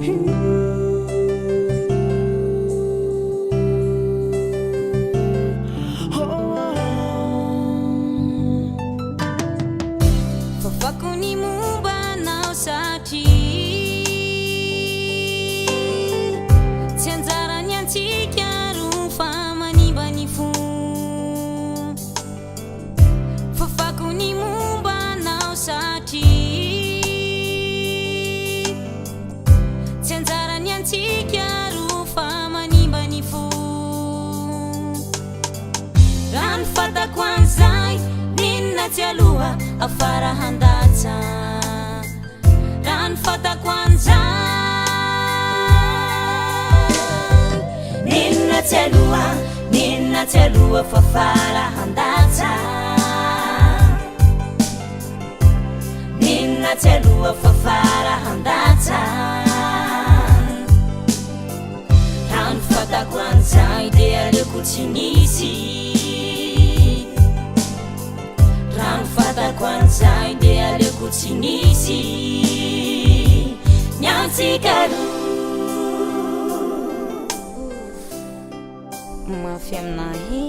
Fafako ny mombanao satria tsy anjarany antsika ro fa manimba ny fo. Fafako ny mombanao satria tsy anjarany antsika ro fa manimba ny fo. Raha ny fatako an'izay ninona tsy aloha afara handatsa. Raha ny fatako an'izay ninona tsy aloha fa afara handatsa. Ninona tsy aloha fa afara handatsa. Raha ny fatako an'izay dia aleoko tsy nisy. Raha ny fatako an'izay dia aleoko tsy nisy ny antsika roa. Mafy aminahy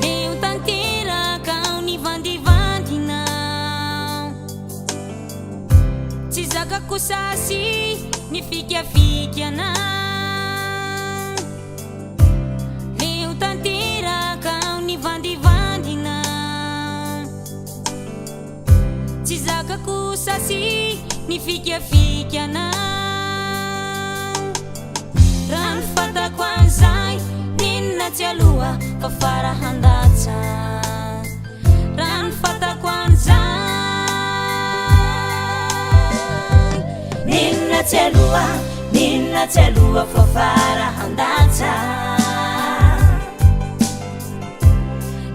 leo tanteraka ao ny vandivandinao. Tsy zakako sasy ny fikafikanao. Leo tanteraka ao ny vandivandinao. Tsy zakako sasy ny fikafikanao. Raha ny fatako an'izay ninona tsy aloha fa afara handatsa. Raha ny fatako an'izay ninona tsy aloha fa afara handatsa.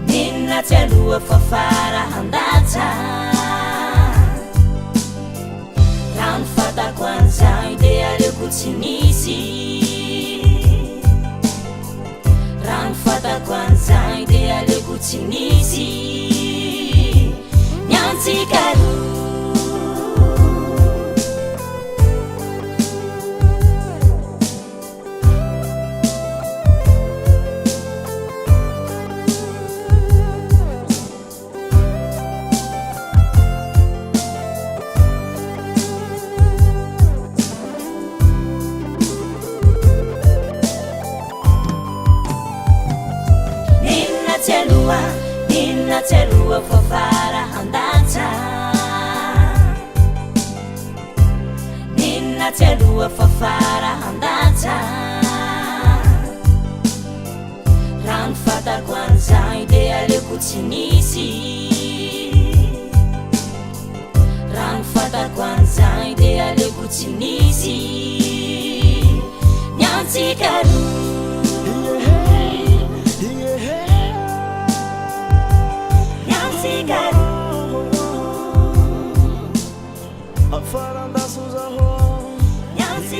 Ninona tsy aloha fa afara handatsa. Raha ny fatako an'izay dia aleoko tsy nisy. Raha ny fatako an'izay dia aleoko tsy nisy ny antsika roa. Ninona tsy aloha fa afara handatsa. Ninona tsy aloha fa afara handatsa. Raha ny fatako an'izay dia aleoko tsy nisy. Raha ny fatako an'izay dia aleoko tsy nisy ny antsika roa. Afara andaso zaho Nyansi